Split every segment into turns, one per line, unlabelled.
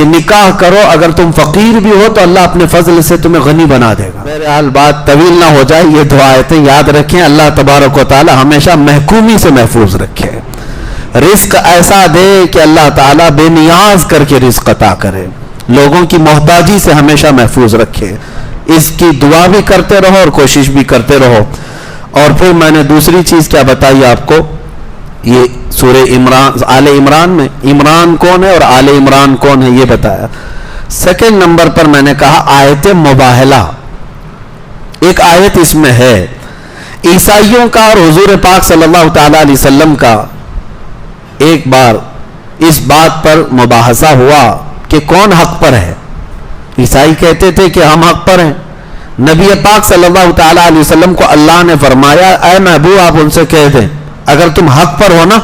کہ نکاح کرو، اگر تم فقیر بھی ہو تو اللہ اپنے فضل سے تمہیں غنی بنا دے گا. بہرحال بات طویل نہ ہو جائے، یہ دعائیں یاد رکھیں. اللہ تبارک و تعالی ہمیشہ محکومی سے محفوظ رکھے، رزق ایسا دے کہ اللہ تعالیٰ بے نیاز کر کے رزق عطا کرے، لوگوں کی محتاجی سے ہمیشہ محفوظ رکھے. اس کی دعا بھی کرتے رہو اور کوشش بھی کرتے رہو. اور پھر میں نے دوسری چیز کیا بتائی آپ کو، یہ سورہ عمران، آل عمران میں عمران کون ہے اور آل عمران کون ہے یہ بتایا. سیکنڈ نمبر پر میں نے کہا آیت مباہلہ، ایک آیت اس میں ہے عیسائیوں کا اور حضور پاک صلی اللہ تعالی علیہ وسلم کا. ایک بار اس بات پر مباحثہ ہوا کہ کون حق پر ہے. عیسائی کہتے تھے کہ ہم حق پر ہیں. نبی پاک صلی اللہ تعالی علیہ وسلم کو اللہ نے فرمایا اے محبوب آپ ان سے کہہ دیں اگر تم حق پر ہو نا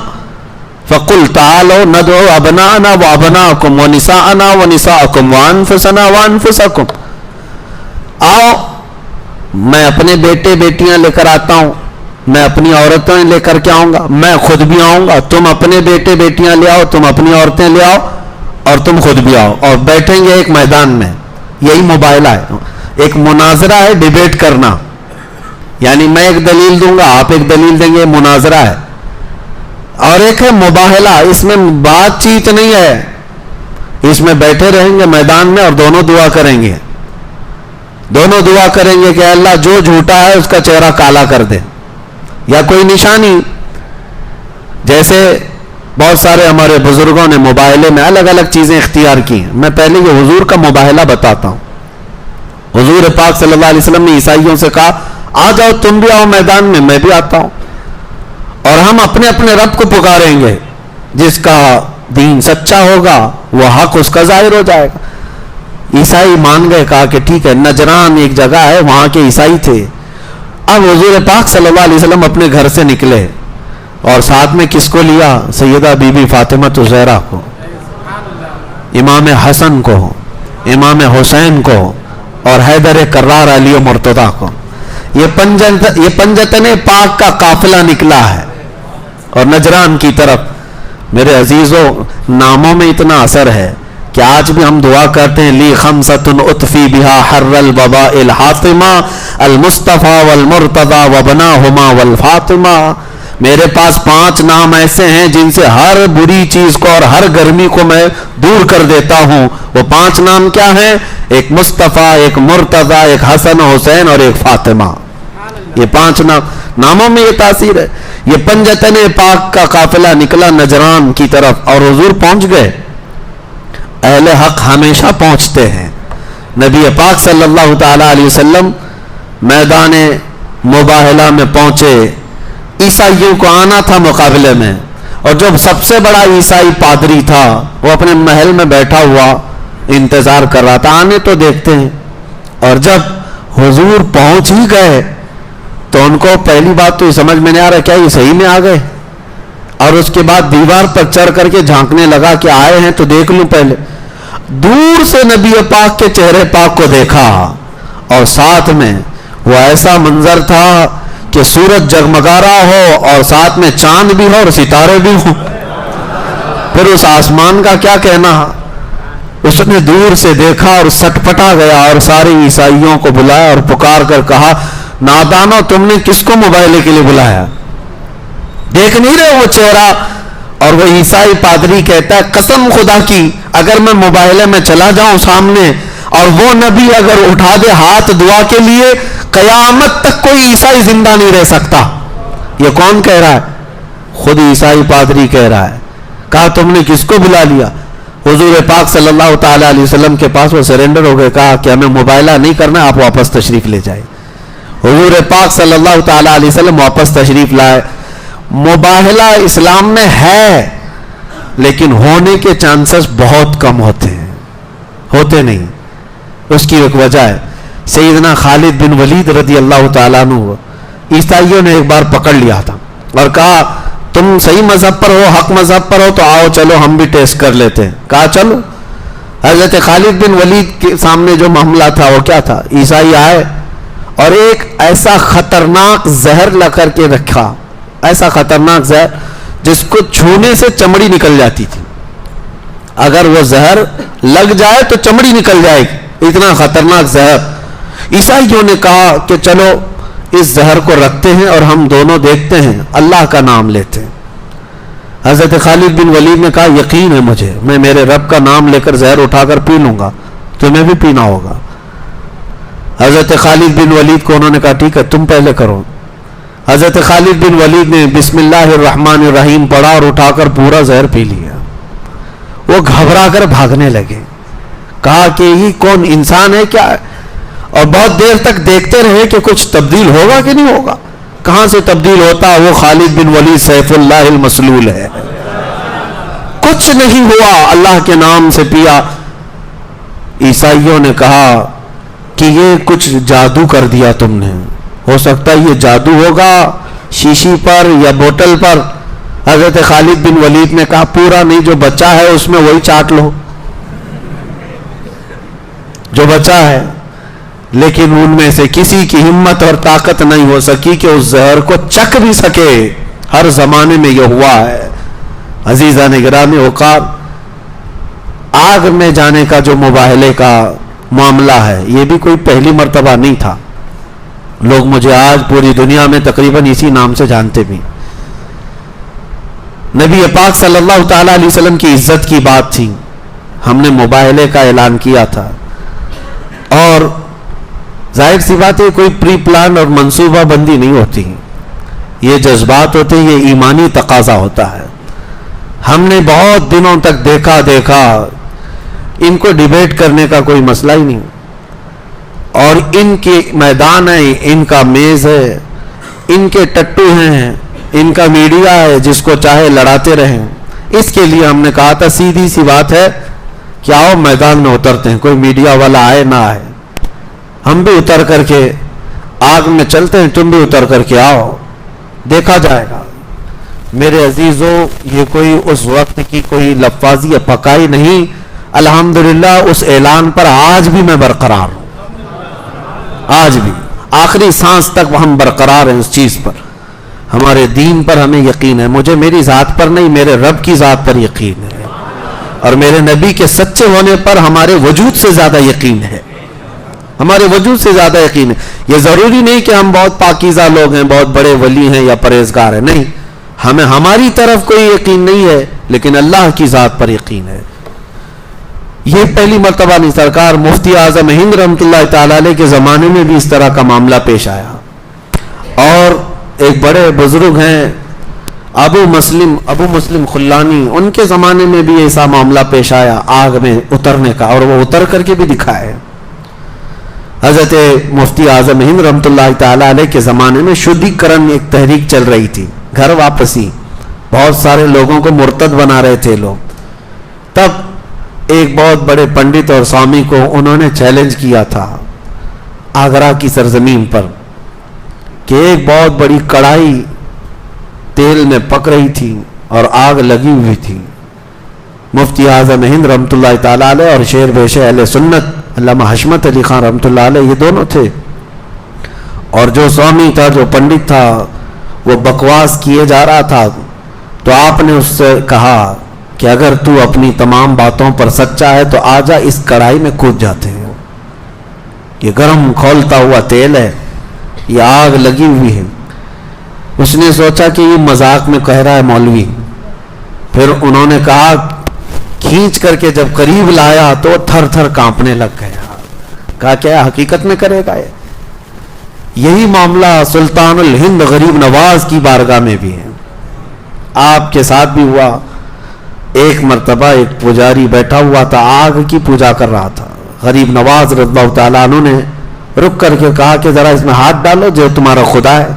فَقُلْ تَعَالَوْا نَدْعُوا أَبْنَاءَنَا وَأَبْنَاءَكُمْ وَنِسَاءَنَا وَنِسَاءَكُمْ وَأَنفُسَنَا وَأَنفُسَكُمْ. آؤ میں اپنے بیٹے بیٹیاں لے کر آتا ہوں، میں اپنی عورتیں لے کر کے آؤں گا، میں خود بھی آؤں گا، تم اپنے بیٹے بیٹیاں لے آؤ، تم اپنی عورتیں لے آؤ اور تم خود بھی آؤ اور بیٹھیں گے ایک میدان میں. یہی مباہلہ ہے، ایک مناظرہ ہے، ڈیبیٹ کرنا. یعنی میں ایک دلیل دوں گا آپ ایک دلیل دیں گے، مناظرہ ہے. اور ایک ہے مباہلہ، اس میں بات چیت نہیں ہے، اس میں بیٹھے رہیں گے میدان میں اور دونوں دعا کریں گے. دونوں دعا کریں گے کہ اللہ جو جھوٹا ہے اس کا چہرہ کالا کر دے، یا کوئی نشانی. جیسے بہت سارے ہمارے بزرگوں نے مباہلے میں الگ الگ چیزیں اختیار کی ہیں. میں پہلے یہ حضور کا مباہلہ بتاتا ہوں. حضور پاک صلی اللہ علیہ وسلم نے عیسائیوں سے کہا آ جاؤ تم بھی آؤ میدان میں بھی آتا ہوں اور ہم اپنے اپنے رب کو پکاریں گے. جس کا دین سچا ہوگا وہ حق اس کا ظاہر ہو جائے گا. عیسائی مان گئے، کہا کہ ٹھیک ہے. نجران ایک جگہ ہے، وہاں کے عیسائی تھے. اب حضور پاک صلی اللہ علیہ وسلم اپنے گھر سے نکلے اور ساتھ میں کس کو لیا؟ سیدہ بی بی فاطمہ زہرا کو، امام حسن کو، امام حسین کو اور حیدر کرار علی و مرتضیٰ کو. یہ پنجتن پاک کا قافلہ نکلا ہے اور نجران کی طرف. میرے عزیزوں ناموں میں اتنا اثر ہے کہ آج بھی ہم دعا کرتے ہیں لی خمسۃ اطفی بہا حر الوباء الحاطمہ المصطفیٰ والمرتضیٰ وبناہما والفاطمہ. میرے پاس 5 نام ایسے ہیں جن سے ہر بری چیز کو اور ہر گرمی کو میں دور کر دیتا ہوں. وہ 5 نام کیا ہیں؟ ایک مصطفیٰ، ایک مرتضیٰ، ایک حسن حسین اور ایک فاطمہ. یہ 5 ناموں میں یہ تاثیر ہے. یہ پنجتن پاک کا قافلہ نکلا نجران کی طرف اور حضور پہنچ گئے. اہل حق ہمیشہ پہنچتے ہیں. نبی پاک صلی اللہ تعالی علیہ وسلم میدان مباہلہ میں پہنچے. عیسائیوں کو آنا تھا مقابلے میں، اور جو سب سے بڑا عیسائی پادری تھا وہ اپنے محل میں بیٹھا ہوا انتظار کر رہا تھا، آنے تو دیکھتے ہیں. اور جب حضور پہنچ ہی گئے تو ان کو پہلی بات تو یہ سمجھ میں نہیں آ رہا کیا یہ صحیح میں آ گئے. اور اس کے بعد دیوار پر چڑھ کر کے جھانکنے لگا کہ آئے ہیں تو دیکھ لوں. پہلے دور سے نبی پاک کے چہرے پاک کو دیکھا اور ساتھ میں وہ ایسا منظر تھا کہ سورج جگمگا رہا ہو اور ساتھ میں چاند بھی ہو اور ستارے بھی ہوں. پھر اس آسمان کا کیا کہنا. اس نے دور سے دیکھا اور سٹپٹا گیا اور سارے عیسائیوں کو بلایا اور پکار کر کہا نادانو تم نے کس کو مباہلے کے لیے بلایا؟ دیکھ نہیں رہے وہ چہرہ؟ اور وہ عیسائی پادری کہتا ہے قسم خدا کی اگر میں مباہلے میں چلا جاؤں سامنے اور وہ نبی اگر اٹھا دے ہاتھ دعا کے لیے قیامت تک کوئی عیسائی زندہ نہیں رہ سکتا. یہ کون کہہ رہا ہے؟ خود عیسائی پادری کہہ رہا ہے. کہا تم نے کس کو بلا لیا؟ حضور پاک صلی اللہ تعالی علیہ وسلم کے پاس وہ سرنڈر ہو گئے. کہا کہ ہمیں مباہلہ نہیں کرنا، آپ واپس تشریف لے جائیں. حضور پاک صلی اللہ تعالی علیہ وسلم واپس تشریف لائے. مباہلہ اسلام میں ہے لیکن ہونے کے چانسز بہت کم ہوتے ہیں، ہوتے نہیں. اس کی ایک وجہ ہے سیدنا خالد بن ولید رضی اللہ تعالیٰ عنہ عیسائیوں نے ایک بار پکڑ لیا تھا اور کہا تم صحیح مذہب پر ہو، حق مذہب پر ہو تو آؤ چلو ہم بھی ٹیسٹ کر لیتے ہیں. کہا چلو. حضرت خالد بن ولید کے سامنے جو معاملہ تھا وہ کیا تھا؟ عیسائی آئے اور ایک ایسا خطرناک زہر لا کر کے رکھا، ایسا خطرناک زہر جس کو چھونے سے چمڑی نکل جاتی تھی. اگر وہ زہر لگ جائے تو چمڑی نکل جائے گی، اتنا خطرناک زہر۔ عیسائیوں نے کہا کہ چلو اس زہر کو رکھتے ہیں اور ہم دونوں دیکھتے ہیں، اللہ کا نام لیتے ہیں۔ حضرت خالد بن ولید نے کہا یقین ہے مجھے، میں میرے رب کا نام لے کر زہر اٹھا کر پی لوں گا، تمہیں بھی پینا ہوگا۔ حضرت خالد بن ولید کو انہوں نے کہا ٹھیک ہے تم پہلے کرو۔ حضرت خالد بن ولید نے بسم اللہ الرحمن الرحیم پڑھا اور اٹھا کر پورا زہر پی لیا۔ وہ گھبرا کر بھاگنے لگے، کہا کہ یہ کون انسان ہے کیا؟ اور بہت دیر تک دیکھتے رہے کہ کچھ تبدیل ہوگا کہ نہیں ہوگا۔ کہاں سے تبدیل ہوتا؟ وہ خالد بن ولید سیف اللہ المسلول ہے، کچھ نہیں ہوا، اللہ کے نام سے پیا۔ عیسائیوں نے کہا کہ یہ کچھ جادو کر دیا تم نے، ہو سکتا ہے یہ جادو ہوگا شیشی پر یا بوتل پر۔ حضرت خالد بن ولید نے کہا پورا نہیں، جو بچا ہے اس میں وہی چاٹ لو جو بچا ہے۔ لیکن ان میں سے کسی کی ہمت اور طاقت نہیں ہو سکی کہ اس زہر کو چکھ بھی سکے۔ ہر زمانے میں یہ ہوا ہے۔ عزیزان گرامی اوقات، آگ میں جانے کا جو مباہلے کا معاملہ ہے یہ بھی کوئی پہلی مرتبہ نہیں تھا، لوگ مجھے آج پوری دنیا میں تقریباً اسی نام سے جانتے بھی۔ نبی پاک صلی اللہ تعالی علیہ وسلم کی عزت کی بات تھی، ہم نے مباہلے کا اعلان کیا تھا، اور ظاہر سی بات ہے کوئی پری پلان اور منصوبہ بندی نہیں ہوتی، یہ جذبات ہوتے، یہ ایمانی تقاضا ہوتا ہے۔ ہم نے بہت دنوں تک دیکھا ان کو ڈیبیٹ کرنے کا کوئی مسئلہ ہی نہیں، اور ان کے میدان ہے، ان کا میز ہے، ان کے ٹٹو ہیں، ان کا میڈیا ہے، جس کو چاہے لڑاتے رہیں۔ اس کے لیے ہم نے کہا تھا سیدھی سی بات ہے کہ آؤ میدان میں اترتے ہیں، کوئی میڈیا والا آئے نہ آئے، ہم بھی اتر کر کے آگ میں چلتے ہیں، تم بھی اتر کر کے آؤ، دیکھا جائے گا۔ میرے عزیزوں، یہ کوئی اس وقت کی کوئی لفاظی یا پکائی نہیں، الحمدللہ اس اعلان پر آج بھی میں برقرار ہوں، آج بھی آخری سانس تک ہم برقرار ہیں اس چیز پر۔ ہمارے دین پر ہمیں یقین ہے، مجھے میری ذات پر نہیں میرے رب کی ذات پر یقین ہے، اور میرے نبی کے سچے ہونے پر ہمارے وجود سے زیادہ یقین ہے، ہمارے وجود سے زیادہ یقین ہے۔ یہ ضروری نہیں کہ ہم بہت پاکیزہ لوگ ہیں، بہت بڑے ولی ہیں یا پرہیزگار ہیں، نہیں، ہمیں ہماری طرف کوئی یقین نہیں ہے، لیکن اللہ کی ذات پر یقین ہے۔ یہ پہلی مرتبہ نہیں، سرکار مفتی اعظم ہند رحمۃ اللہ تعالی علیہ کے زمانے میں بھی اس طرح کا معاملہ پیش آیا، اور ایک بڑے بزرگ ہیں ابو مسلم خلانی، ان کے زمانے میں بھی ایسا معاملہ پیش آیا آگ میں اترنے کا، اور وہ اتر کر کے بھی دکھائے۔ حضرت مفتی اعظم ہند رحمۃ اللہ تعالی علیہ کے زمانے میں شدھی کرن ایک تحریک چل رہی تھی، گھر واپسی، بہت سارے لوگوں کو مرتد بنا رہے تھے لوگ۔ تب ایک بہت بڑے پنڈت اور سوامی کو انہوں نے چیلنج کیا تھا آگرہ کی سرزمین پر، کہ ایک بہت بڑی کڑھائی تیل میں پک رہی تھی اور آگ لگی ہوئی تھی۔ مفتی اعظم ہند رحمۃ اللہ تعالی علیہ اور شیر بیش اہل سنت علامہ حشمت علی خان رحمۃ اللہ علیہ، یہ دونوں تھے، اور جو سوامی تھا، جو پنڈت تھا، وہ بکواس کیے جا رہا تھا، تو آپ نے اس سے کہا کہ اگر تو اپنی تمام باتوں پر سچا ہے تو آجا اس کڑھائی میں کود جاتے ہیں، یہ گرم کھولتا ہوا تیل ہے، یہ آگ لگی ہوئی ہے۔ اس نے سوچا کہ یہ مذاق میں کہہ رہا ہے مولوی، پھر انہوں نے کہا، کھینچ کر کے جب قریب لایا تو تھر تھر کانپنے لگ گیا، کہا کیا حقیقت میں کرے گا یہ؟ یہی معاملہ سلطان الہند غریب نواز کی بارگاہ میں بھی ہے، آپ کے ساتھ بھی ہوا۔ ایک مرتبہ ایک پجاری بیٹھا ہوا تھا، آگ کی پوجا کر رہا تھا، غریب نواز رضی اللہ تعالیٰ عنہ نے رک کر کے کہا کہ ذرا اس میں ہاتھ ڈالو جو تمہارا خدا ہے۔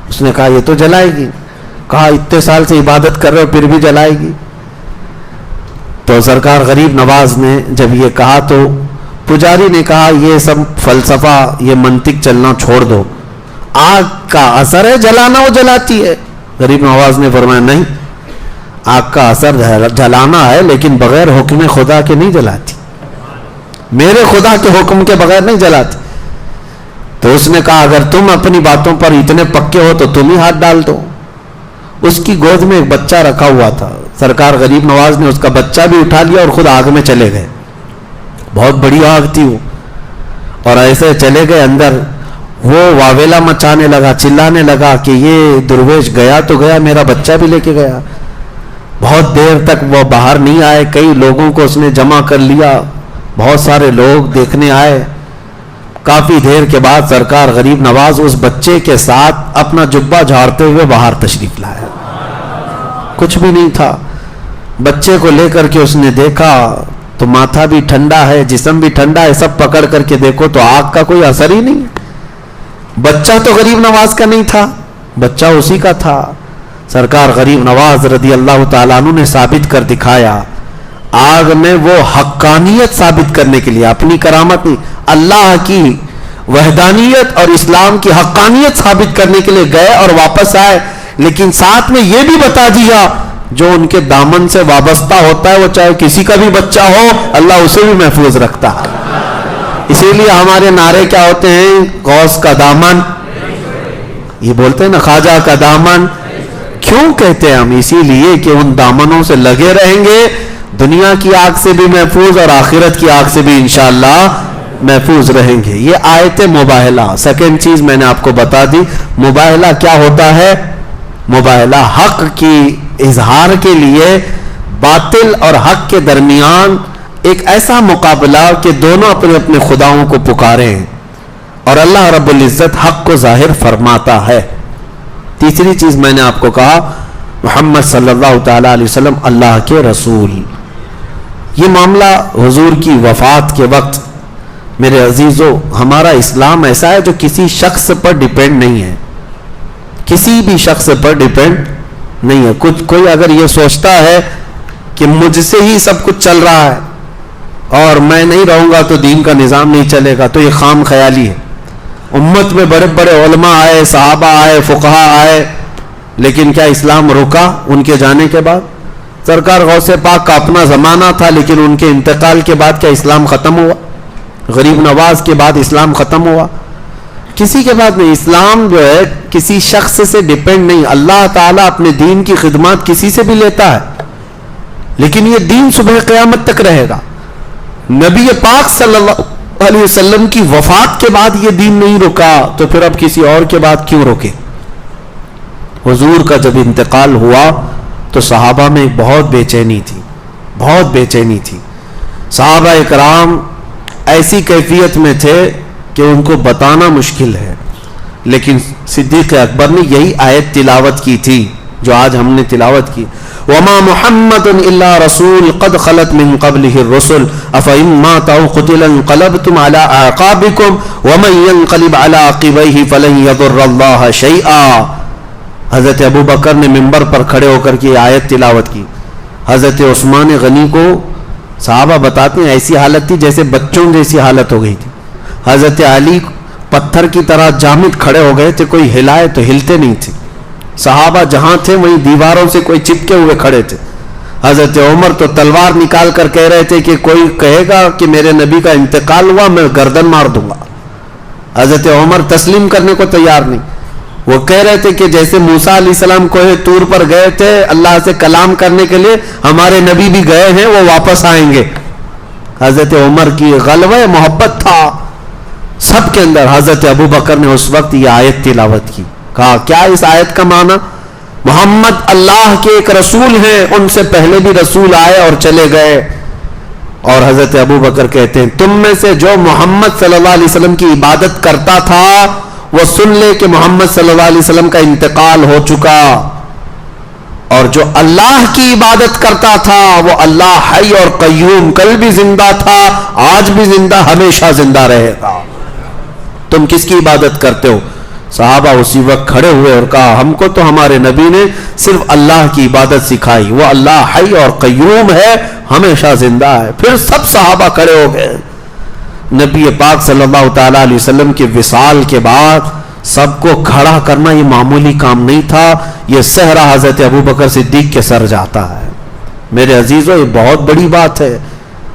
اس نے کہا یہ تو جلائے گی، کہا اتنے سال سے عبادت کر رہے ہو پھر بھی جلائے گی؟ تو سرکار غریب نواز نے جب یہ کہا تو پجاری نے کہا یہ سب فلسفہ، یہ منطق چلنا چھوڑ دو، آگ کا اثر ہے جلانا، وہ جلاتی ہے۔ غریب نواز نے فرمایا نہیں، آگ کا اثر جلانا ہے لیکن بغیر حکم خدا کے نہیں جلاتی، میرے خدا کے حکم کے بغیر نہیں جلاتی۔ تو اس نے کہا اگر تم اپنی باتوں پر اتنے پکے ہو تو تم ہی ہاتھ ڈال دو۔ اس کی گود میں ایک بچہ رکھا ہوا تھا، سرکار غریب نواز نے اس کا بچہ بھی اٹھا لیا اور خود آگ میں چلے گئے. بہت بڑی آگ تھی وہ, اور ایسے چلے گئے اندر. وہ واویلا مچانے لگا, چلانے لگا کہ یہ درویش گیا تو گیا, میرا بچہ بھی لے کے گیا. بہت دیر تک وہ باہر نہیں آئے. کئی لوگوں کو اس نے جمع کر لیا, بہت سارے لوگ دیکھنے آئے. کافی دیر کے بعد سرکار غریب نواز اس بچے کے ساتھ اپنا جبہ جھاڑتے ہوئے باہر تشریف لائے. کچھ بھی نہیں تھا. بچے کو لے کر کے اس نے دیکھا تو ماتھا بھی ٹھنڈا ہے, جسم بھی ٹھنڈا ہے, سب پکڑ کر کے دیکھو تو آگ کا کوئی اثر ہی نہیں. بچہ تو غریب نواز کا نہیں تھا, بچہ اسی کا تھا. سرکار غریب نواز رضی اللہ تعالیٰ عنہ نے ثابت کر دکھایا. آگ میں وہ حقانیت ثابت کرنے کے لیے, اپنی کرامت نہیں, اللہ کی وحدانیت اور اسلام کی حقانیت ثابت کرنے کے لیے گئے اور واپس آئے. لیکن ساتھ میں یہ بھی بتا دیا جو ان کے دامن سے وابستہ ہوتا ہے, وہ چاہے کسی کا بھی بچہ ہو, اللہ اسے بھی محفوظ رکھتا ہے. اسی لیے ہمارے نعرے کیا ہوتے ہیں؟ غوث کا دامن, یہ بولتے ہیں نا, خواجہ کا دامن. کیوں کہتے ہیں ہم؟ اسی لیے کہ ان دامنوں سے لگے رہیں گے, دنیا کی آگ سے بھی محفوظ اور آخرت کی آگ سے بھی انشاءاللہ محفوظ رہیں گے. یہ آیت مباہلہ. سیکنڈ چیز میں نے آپ کو بتا دی, مباہلہ کیا ہوتا ہے؟ مباہلہ حق کی اظہار کے لیے باطل اور حق کے درمیان ایک ایسا مقابلہ کہ دونوں اپنے اپنے خداؤں کو پکاریں اور اللہ رب العزت حق کو ظاہر فرماتا ہے. تیسری چیز میں نے آپ کو کہا, محمد صلی اللہ تعالیٰ علیہ وسلم اللہ کے رسول. یہ معاملہ حضور کی وفات کے وقت, میرے عزیزو, ہمارا اسلام ایسا ہے جو کسی شخص پر ڈیپینڈ نہیں ہے, کسی بھی شخص پر ڈیپینڈ نہیں ہے. کوئی اگر یہ سوچتا ہے کہ مجھ سے ہی سب کچھ چل رہا ہے اور میں نہیں رہوں گا تو دین کا نظام نہیں چلے گا, تو یہ خام خیالی ہے. امت میں بڑے بڑے علماء آئے, صحابہ آئے, فقہاء آئے, لیکن کیا اسلام رکا ان کے جانے کے بعد؟ سرکار غوث پاک کا اپنا زمانہ تھا, لیکن ان کے انتقال کے بعد کیا اسلام ختم ہوا؟ غریب نواز کے بعد اسلام ختم ہوا؟ کسی کے بعد نہیں. اسلام جو ہے کسی شخص سے ڈیپینڈ نہیں. اللہ تعالیٰ اپنے دین کی خدمات کسی سے بھی لیتا ہے, لیکن یہ دین صبح قیامت تک رہے گا. نبی پاک صلی اللہ علیہ وسلم کی وفات کے بعد یہ دین نہیں رکا, تو پھر اب کسی اور کے بعد کیوں روکے؟ حضور کا جب انتقال ہوا تو صحابہ میں بہت بے چینی تھی, بہت بے چینی تھی. صحابہ اکرام ایسی کیفیت میں تھے کہ ان کو بتانا مشکل ہے, لیکن صدیق اکبر نے یہی آیت تلاوت کی تھی جو آج ہم نے تلاوت کی. وَمَا مُحَمَّدٌ إِلَّا رَسُولٌ قَدْ خَلَتْ مِن قَبْلِهِ الرُّسُلُ أَفَإِن مَّاتَ أَوْ قُتِلَ انقَلَبْتُمْ عَلَىٰ أَعْقَابِكُمْ وَمَن يَنقَلِبْ عَلَىٰ عَقِبَيْهِ فَلَن يَضُرَّ اللَّهَ شَيْئًا. حضرت ابو بکر نے منبر پر کھڑے ہو کر کے یہ آیت تلاوت کی. حضرت عثمان غنی کو صحابہ بتاتے ہیں ایسی حالت تھی جیسے بچوں جیسی حالت ہو گئی تھی. حضرت علی پتھر کی طرح جامد کھڑے ہو گئے تھے, کوئی ہلائے تو ہلتے نہیں تھے. صحابہ جہاں تھے وہیں دیواروں سے کوئی چپکے ہوئے کھڑے تھے. حضرت عمر تو تلوار نکال کر کہہ رہے تھے کہ کوئی کہے گا کہ میرے نبی کا انتقال ہوا, میں گردن مار دوں گا. حضرت عمر تسلیم کرنے کو تیار نہیں. وہ کہہ رہے تھے کہ جیسے موسیٰ علیہ السلام کوہ طور پر گئے تھے اللہ سے کلام کرنے کے لیے, ہمارے نبی بھی گئے ہیں, وہ واپس آئیں گے. حضرت عمر کی غلبہ محبت تھا سب کے اندر. حضرت ابو بکر نے اس وقت یہ آیت تلاوت کی. کہا کیا اس آیت کا معنی؟ محمد اللہ کے ایک رسول ہیں, ان سے پہلے بھی رسول آئے اور چلے گئے. اور حضرت ابو بکر کہتے ہیں تم میں سے جو محمد صلی اللہ علیہ وسلم کی عبادت کرتا تھا وہ سن لے کہ محمد صلی اللہ علیہ وسلم کا انتقال ہو چکا, اور جو اللہ کی عبادت کرتا تھا وہ اللہ حی اور قیوم, کل بھی زندہ تھا, آج بھی زندہ, ہمیشہ زندہ رہے گا. تم کس کی عبادت کرتے ہو؟ صحابہ اسی وقت کھڑے ہوئے اور کہا ہم کو تو ہمارے نبی نے صرف اللہ کی عبادت سکھائی, وہ اللہ حی اور قیوم ہے, ہمیشہ زندہ ہے. پھر سب صحابہ کھڑے ہو گئے. نبی پاک صلی اللہ تعالیٰ علیہ وسلم کے وصال کے بعد سب کو کھڑا کرنا یہ معمولی کام نہیں تھا. یہ صحرا حضرت ابو بکر صدیق کے سر جاتا ہے. میرے عزیزو یہ بہت بڑی بات ہے.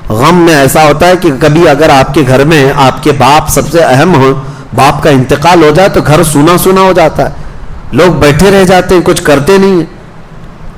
غم میں ایسا ہوتا ہے کہ کبھی اگر آپ کے گھر میں آپ کے باپ سب سے اہم ہو, باپ کا انتقال ہو جائے تو گھر سونا سونا ہو جاتا ہے, لوگ بیٹھے رہ جاتے ہیں, کچھ کرتے نہیں ہیں.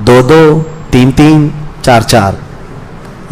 2-2, 3-3, 4-4।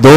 2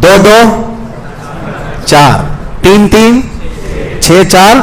2-2, 4, 3-3, 6-4